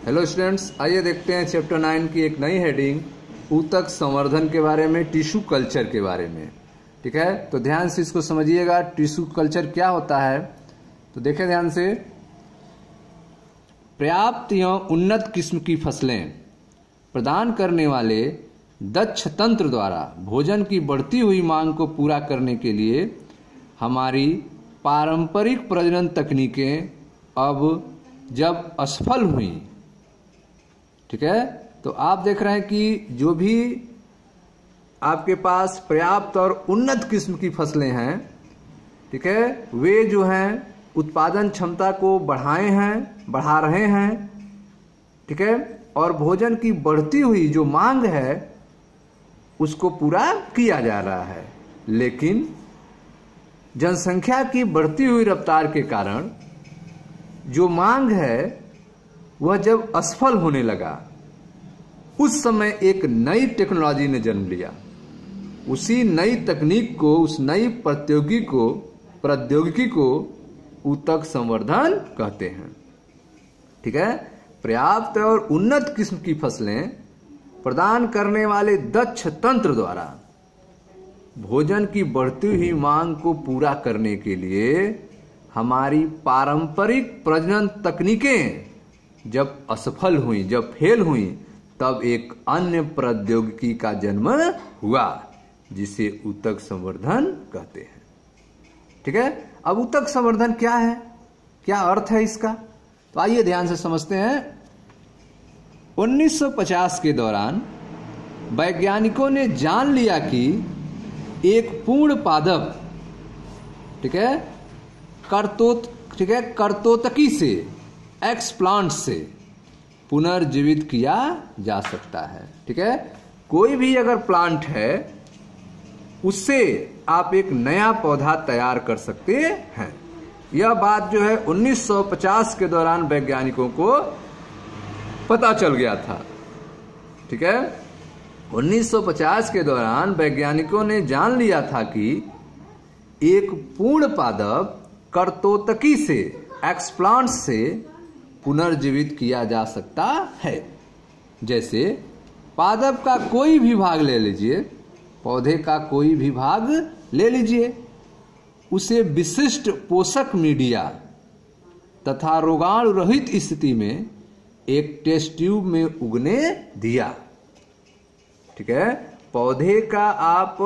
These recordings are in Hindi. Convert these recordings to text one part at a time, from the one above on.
हेलो स्टूडेंट्स, आइए देखते हैं चैप्टर 9 की एक नई हेडिंग ऊतक संवर्धन के बारे में, टिश्यू कल्चर के बारे में। ठीक है, तो ध्यान से इसको समझिएगा। टिश्यू कल्चर क्या होता है तो देखें ध्यान से। पर्याप्त एवं उन्नत किस्म की फसलें प्रदान करने वाले दक्ष तंत्र द्वारा भोजन की बढ़ती हुई मांग को पूरा करने के लिए हमारी पारंपरिक प्रजनन तकनीकें अब जब असफल हुई, ठीक है, तो आप देख रहे हैं कि जो भी आपके पास पर्याप्त और उन्नत किस्म की फसलें हैं, ठीक है, वे जो हैं उत्पादन क्षमता को बढ़ा रहे हैं, ठीक है, और भोजन की बढ़ती हुई जो मांग है उसको पूरा किया जा रहा है। लेकिन जनसंख्या की बढ़ती हुई रफ्तार के कारण जो मांग है वह जब असफल होने लगा, उस समय एक नई टेक्नोलॉजी ने जन्म लिया। उसी नई तकनीक को, उस नई प्रौद्योगिकी को ऊतक संवर्धन कहते हैं। ठीक है, पर्याप्त और उन्नत किस्म की फसलें प्रदान करने वाले दक्ष तंत्र द्वारा भोजन की बढ़ती हुई मांग को पूरा करने के लिए हमारी पारंपरिक प्रजनन तकनीकें जब असफल हुई, जब फेल हुई, तब एक अन्य प्रौद्योगिकी का जन्म हुआ जिसे ऊतक संवर्धन कहते हैं। ठीक है, अब ऊतक संवर्धन क्या है, क्या अर्थ है इसका, तो आइए ध्यान से समझते हैं। 1950 के दौरान वैज्ञानिकों ने जान लिया कि एक पूर्ण पादप, ठीक है, कर्तोतकी से, एक्सप्लांट से पुनर्जीवित किया जा सकता है। ठीक है, कोई भी अगर प्लांट है उससे आप एक नया पौधा तैयार कर सकते हैं। यह बात जो है 1950 के दौरान वैज्ञानिकों को पता चल गया था। ठीक है, 1950 के दौरान वैज्ञानिकों ने जान लिया था कि एक पूर्ण पादप कर्तोतकी से, एक्सप्लांट से पुनर्जीवित किया जा सकता है। जैसे पादप का कोई भी भाग ले लीजिए, पौधे का कोई भी भाग ले लीजिए, उसे विशिष्ट पोषक मीडिया तथा रोगाणु रहित स्थिति में एक टेस्ट ट्यूब में उगने दिया। ठीक है, पौधे का आप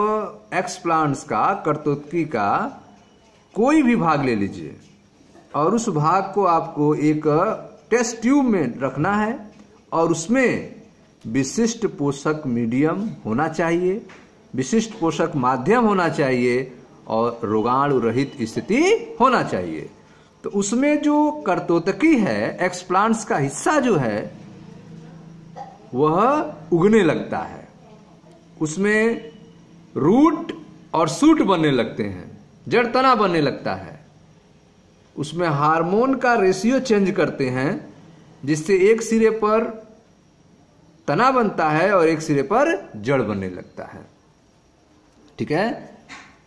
एक्सप्लांट्स का, कर्तोतकी का कोई भी भाग ले लीजिए और उस भाग को आपको एक टेस्ट ट्यूब में रखना है और उसमें विशिष्ट पोषक मीडियम होना चाहिए, विशिष्ट पोषक माध्यम होना चाहिए और रोगाणु रहित स्थिति होना चाहिए। तो उसमें जो कर्तोतकी है, एक्सप्लांट्स का हिस्सा जो है वह उगने लगता है, उसमें रूट और शूट बनने लगते हैं, जड़ तना बनने लगता है, उसमें हार्मोन का रेशियो चेंज करते हैं जिससे एक सिरे पर तना बनता है और एक सिरे पर जड़ बनने लगता है। ठीक है,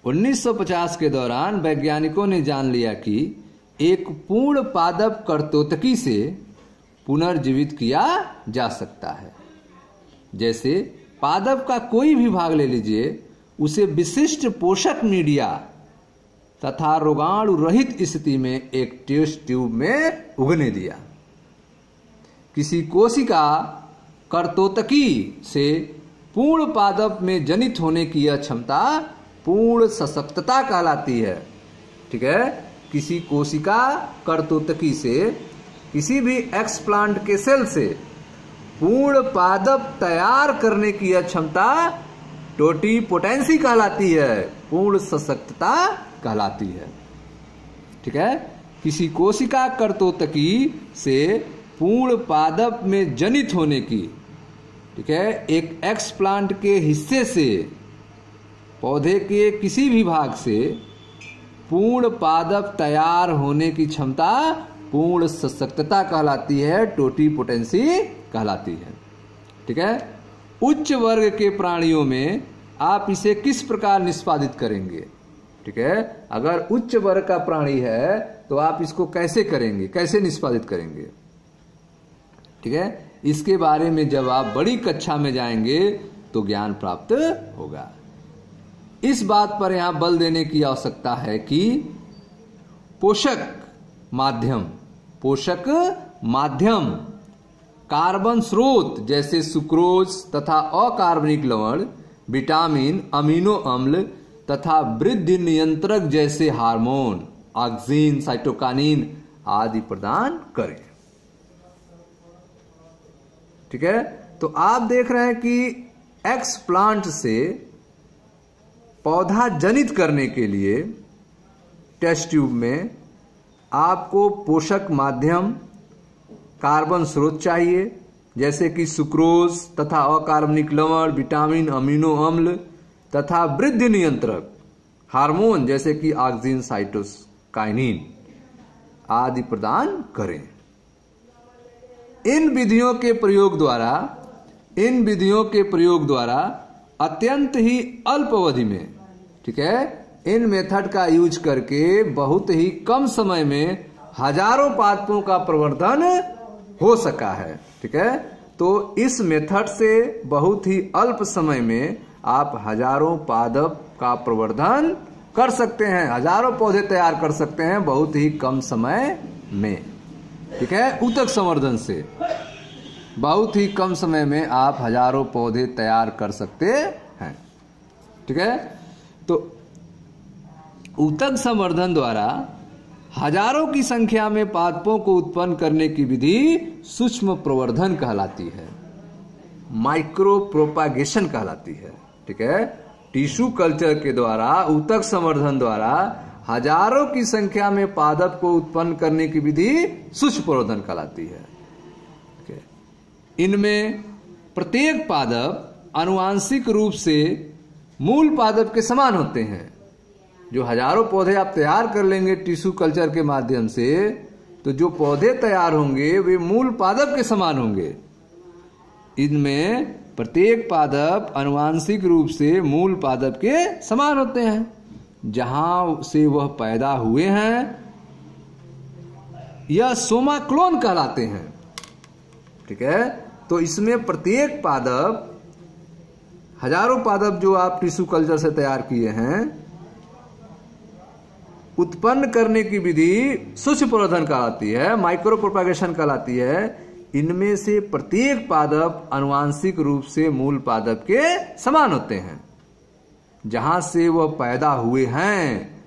1950 के दौरान वैज्ञानिकों ने जान लिया कि एक पूर्ण पादप कर्तोतकी से पुनर्जीवित किया जा सकता है। जैसे पादप का कोई भी भाग ले लीजिए, उसे विशिष्ट पोषक मीडिया तथा रोगाणु रहित स्थिति में एक टेस्ट ट्यूब में उगने दिया। किसी कोशिका कर्तोतकी से पूर्ण पादप में जनित होने की यह क्षमता पूर्ण सशक्तता कहलाती है। ठीक है, किसी कोशिका कर्तोतकी से, किसी भी एक्सप्लांट के सेल से पूर्ण पादप तैयार करने की यह क्षमता टोटिपोटेंसी कहलाती है, पूर्ण सशक्तता कहलाती है। ठीक है, किसी कोशिका कर्तोतकी से पूर्ण पादप में जनित होने की, ठीक है, एक एक्सप्लांट के हिस्से से, पौधे के किसी भी भाग से पूर्ण पादप तैयार होने की क्षमता पूर्ण सशक्तता कहलाती है, टोटिपोटेंसी कहलाती है। ठीक है, उच्च वर्ग के प्राणियों में आप इसे किस प्रकार निष्पादित करेंगे। ठीक है, अगर उच्च वर्ग का प्राणी है तो आप इसको कैसे करेंगे, कैसे निष्पादित करेंगे। ठीक है, इसके बारे में जब आप बड़ी कक्षा में जाएंगे तो ज्ञान प्राप्त होगा। इस बात पर यहां बल देने की आवश्यकता है कि पोषक माध्यम कार्बन स्रोत जैसे सुक्रोज तथा अकार्बनिक लवण, विटामिन, अमीनो अम्ल तथा वृद्धि नियंत्रक जैसे हार्मोन, ऑक्सिन, साइटोकाइनिन आदि प्रदान करें। ठीक है, तो आप देख रहे हैं कि एक्स प्लांट से पौधा जनित करने के लिए टेस्ट ट्यूब में आपको पोषक माध्यम कार्बन स्रोत चाहिए, जैसे कि सुक्रोज तथा अकार्बनिक लवण, विटामिन, अमीनो अम्ल तथा वृद्धि नियंत्रक हार्मोन जैसे कि ऑक्सिन, साइटोकाइनिन आदि प्रदान करें। इन विधियों के प्रयोग द्वारा अत्यंत ही अल्प अवधि में, ठीक है, इन मेथड का यूज करके बहुत ही कम समय में हजारों पादपों का प्रवर्धन हो सका है। ठीक है, तो इस मेथड से बहुत ही अल्प समय में आप हजारों पादप का प्रवर्धन कर सकते हैं, हजारों पौधे तैयार कर सकते हैं बहुत ही कम समय में। ठीक है, ऊतक संवर्धन से बहुत ही कम समय में आप हजारों पौधे तैयार कर सकते हैं। ठीक है, तो ऊतक संवर्धन द्वारा हजारों की संख्या में पादपों को उत्पन्न करने की विधि सूक्ष्म प्रवर्धन कहलाती है, माइक्रो प्रोपागेशन कहलाती है। ठीक है, टिश्यू कल्चर के द्वारा, ऊतक संवर्धन द्वारा हजारों की संख्या में पादप को उत्पन्न करने की विधि सूक्ष्म प्रवर्धन कहलाती है। इनमें प्रत्येक पादप आनुवांशिक रूप से मूल पादप के समान होते हैं। जो हजारों पौधे आप तैयार कर लेंगे टिश्यू कल्चर के माध्यम से, तो जो पौधे तैयार होंगे वे मूल पादप के समान होंगे। इनमें प्रत्येक पादप आनुवांशिक रूप से मूल पादप के समान होते हैं, जहां से वह पैदा हुए हैं। यह सोमा क्लोन कहलाते हैं। ठीक है, तो इसमें प्रत्येक पादप, हजारों पादप जो आप टिश्यू कल्चर से तैयार किए हैं, उत्पन्न करने की विधि सूक्ष्म प्रवर्धन कहलाती है, माइक्रो प्रोपागेशन कहलाती है। इनमें से प्रत्येक पादप आनुवांशिक रूप से मूल पादप के समान होते हैं, जहां से वह पैदा हुए हैं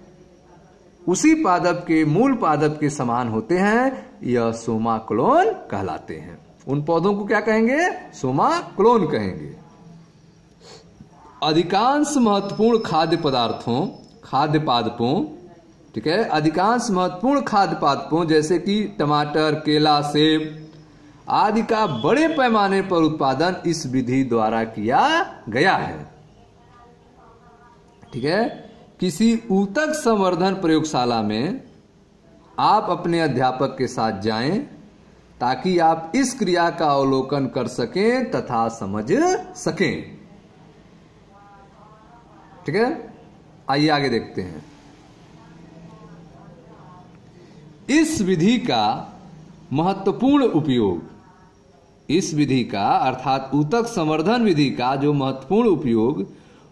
उसी पादप के मूल पादप के समान होते हैं। यह सोमा क्लोन कहलाते हैं। उन पौधों को क्या कहेंगे? सोमा क्लोन कहेंगे। अधिकांश महत्वपूर्ण खाद्य पादपों, ठीक है, अधिकांश महत्वपूर्ण खाद्य पादपों जैसे कि टमाटर, केला, सेब आदि का बड़े पैमाने पर उत्पादन इस विधि द्वारा किया गया है। ठीक है, किसी ऊतक संवर्धन प्रयोगशाला में आप अपने अध्यापक के साथ जाएं ताकि आप इस क्रिया का अवलोकन कर सकें तथा समझ सकें। ठीक है, आइए आगे देखते हैं। इस विधि का महत्वपूर्ण उपयोग, इस विधि का अर्थात ऊतक संवर्धन विधि का जो महत्वपूर्ण उपयोग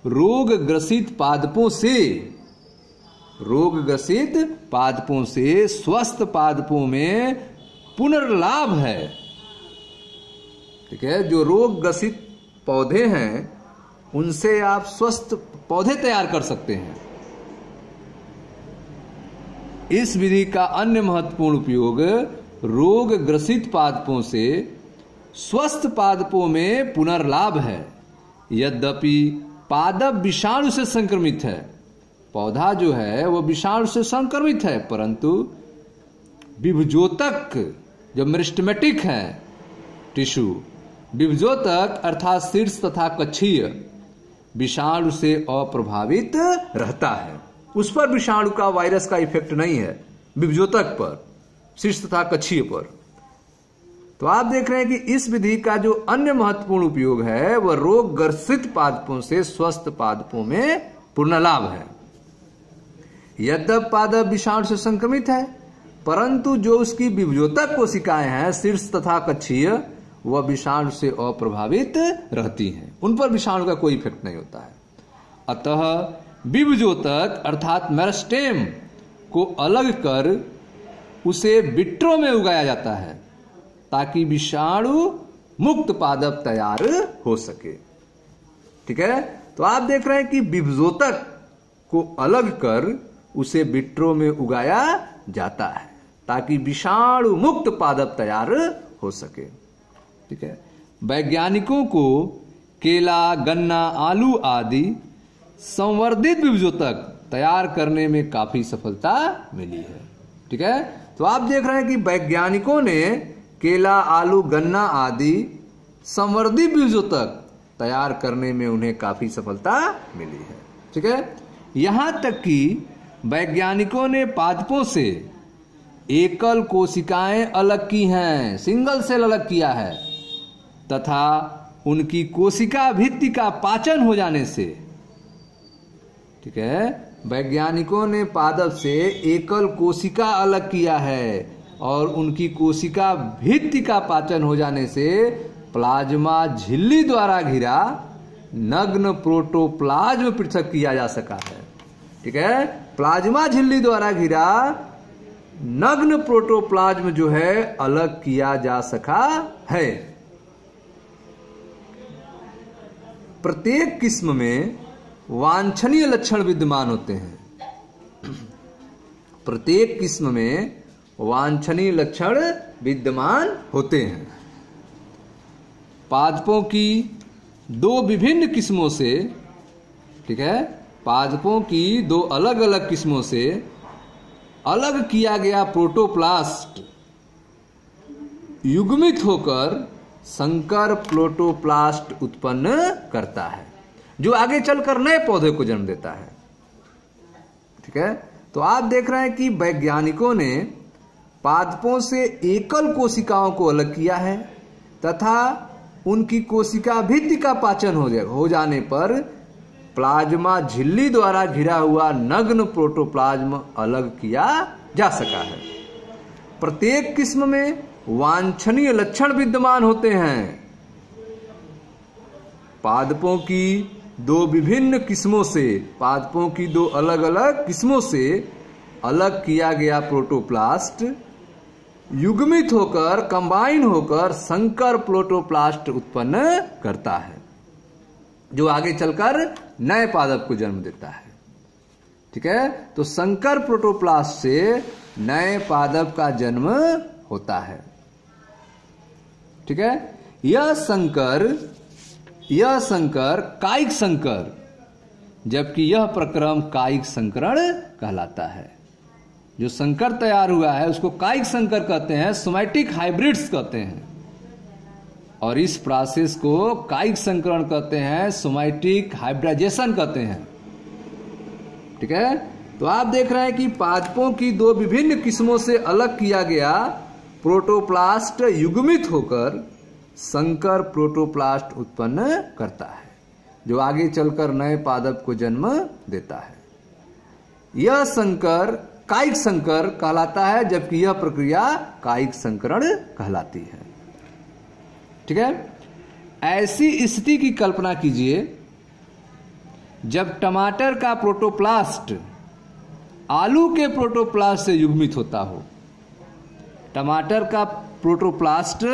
रोग ग्रसित पादपों से स्वस्थ पादपों में पुनर्लाभ है। ठीक है, जो रोग ग्रसित पौधे हैं उनसे आप स्वस्थ पौधे तैयार कर सकते हैं। इस विधि का अन्य महत्वपूर्ण उपयोग रोग ग्रसित पादपों से स्वस्थ पादपों में पुनर्लाभ है। यद्यपि पादप विषाणु से संक्रमित है, पौधा जो है वह विषाणु से संक्रमित है, परंतु विभजोतक जो मेरिस्टेमेटिक है टिश्यू, विभजोतक अर्थात शीर्ष तथा कक्षीय विषाणु से अप्रभावित रहता है। उस पर विषाणु का, वायरस का इफेक्ट नहीं है, विभजोतक पर, शीर्ष तथा कक्षीय पर। तो आप देख रहे हैं कि इस विधि का जो अन्य महत्वपूर्ण उपयोग है वह रोग ग्रसित पादपों से स्वस्थ पादपों में पुनर्लाभ है। यद्यपि पादप विषाणु से संक्रमित है, परंतु जो उसकी विभजोतक कोशिकाएं हैं शीर्ष तथा कक्षीय वह विषाणु से अप्रभावित रहती हैं, उन पर विषाणु का कोई इफेक्ट नहीं होता है। अतः विभजोतक अर्थात मेरिस्टेम को अलग कर उसे विट्रो में उगाया जाता है ताकि विषाणु मुक्त पादप तैयार हो सके। ठीक है, तो आप देख रहे हैं कि विभजोतक को अलग कर उसे विट्रो में उगाया जाता है ताकि विषाणु मुक्त पादप तैयार हो सके। ठीक है, वैज्ञानिकों को केला, गन्ना, आलू आदि संवर्धित विभजोतक तैयार करने में काफी सफलता मिली है। ठीक है, तो आप देख रहे हैं कि वैज्ञानिकों ने केला, आलू, गन्ना आदि संवर्धित विभजोतक तैयार करने में उन्हें काफी सफलता मिली है। ठीक है, यहां तक कि वैज्ञानिकों ने पादपों से एकल कोशिकाएं अलग की हैं, सिंगल सेल अलग किया है, तथा उनकी कोशिका भित्ति का पाचन हो जाने से, ठीक है, वैज्ञानिकों ने पादप से एकल कोशिका अलग किया है और उनकी कोशिका भित्ति का पाचन हो जाने से प्लाज्मा झिल्ली द्वारा घिरा नग्न प्रोटोप्लाज्म पृथक किया जा सका है। ठीक है, प्लाज्मा झिल्ली द्वारा घिरा नग्न प्रोटोप्लाज्म जो है अलग किया जा सका है। प्रत्येक किस्म में वांछनीय लक्षण विद्यमान होते हैं। प्रत्येक किस्म में वांछनीय लक्षण विद्यमान होते हैं। पादपों की दो विभिन्न किस्मों से, ठीक है, पादपों की दो अलग अलग किस्मों से अलग किया गया प्रोटोप्लास्ट युग्मित होकर संकर प्रोटोप्लास्ट उत्पन्न करता है जो आगे चलकर नए पौधे को जन्म देता है। ठीक है, तो आप देख रहे हैं कि वैज्ञानिकों ने पादपों से एकल कोशिकाओं को अलग किया है तथा उनकी कोशिका भित्ति का पाचन हो जाने पर प्लाज्मा झिल्ली द्वारा घिरा हुआ नग्न प्रोटोप्लाज्म अलग किया जा सका है। प्रत्येक किस्म में वांछनीय लक्षण विद्यमान होते हैं। पादपों की दो विभिन्न किस्मों से, पादपों की दो अलग अलग किस्मों से अलग किया गया प्रोटोप्लास्ट युग्मित होकर, कंबाइन होकर संकर प्रोटोप्लास्ट उत्पन्न करता है जो आगे चलकर नए पादप को जन्म देता है। ठीक है, तो संकर प्रोटोप्लास्ट से नए पादप का जन्म होता है। ठीक है, यह संकर कायिक संकर, जबकि यह प्रक्रम कायिक संकरण कहलाता है। जो संकर तैयार हुआ है उसको कायिक संकर कहते हैं, सोमैटिक हाइब्रिड्स कहते हैं, और इस प्रोसेस को कायिक संकरण कहते हैं, सोमैटिक हाइब्रिडाइजेशन कहते हैं। ठीक है, तो आप देख रहे हैं कि पादपों की दो विभिन्न किस्मों से अलग किया गया प्रोटोप्लास्ट युग्मित होकर संकर प्रोटोप्लास्ट उत्पन्न करता है जो आगे चलकर नए पादप को जन्म देता है। यह संकर कायिक संकर कहलाता है जबकि यह प्रक्रिया कायिक संकरण कहलाती है। ठीक है, ऐसी स्थिति की कल्पना कीजिए जब टमाटर का प्रोटोप्लास्ट आलू के प्रोटोप्लास्ट से युग्मित होता हो। टमाटर का प्रोटोप्लास्ट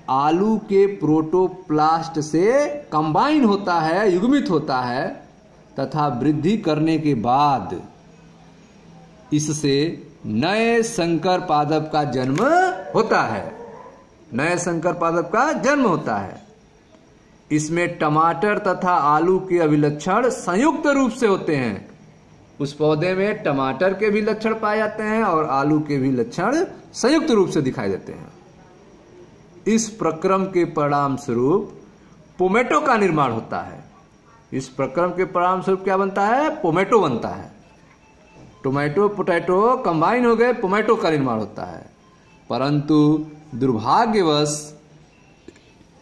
आलू के प्रोटोप्लास्ट से कंबाइन होता है, युग्मित होता है तथा वृद्धि करने के बाद इससे नए संकर पादप का जन्म होता है। नए संकर पादप का जन्म होता है। इसमें टमाटर तथा आलू के अभिलक्षण संयुक्त रूप से होते हैं। उस पौधे में टमाटर के भी लक्षण पाए जाते हैं और आलू के भी लक्षण संयुक्त रूप से दिखाई देते हैं। इस प्रक्रम के परिणाम स्वरूप पोमेटो का निर्माण होता है। इस प्रक्रम के परिणाम स्वरूप क्या बनता है? पोमेटो बनता है। टोमेटो पोटैटो कंबाइन हो गए, पोमेटो का निर्माण होता है। परंतु दुर्भाग्यवश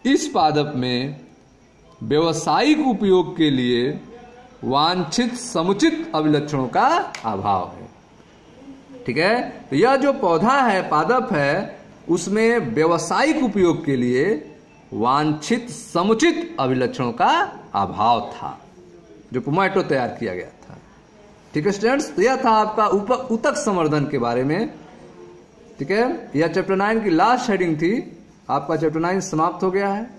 इस पादप में व्यवसायिक उपयोग के लिए वांछित समुचित अभिलक्षणों का अभाव है। ठीक है, तो यह जो पौधा है, पादप है, उसमें व्यावसायिक उपयोग के लिए वांछित समुचित अभिलक्षणों का अभाव था, जो पुमाटो तैयार किया गया था। ठीक है स्टूडेंट्स, तो यह था आपका ऊतक संवर्धन के बारे में। ठीक है, यह चैप्टर 9 की लास्ट हेडिंग थी। आपका चैप्टर 9 समाप्त हो गया है।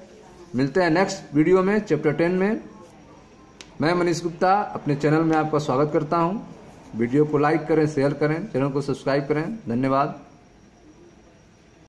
मिलते हैं नेक्स्ट वीडियो में चैप्टर 10 में। मैं मनीष गुप्ता अपने चैनल में आपका स्वागत करता हूं। वीडियो को लाइक करें, शेयर करें, चैनल को सब्सक्राइब करें। धन्यवाद।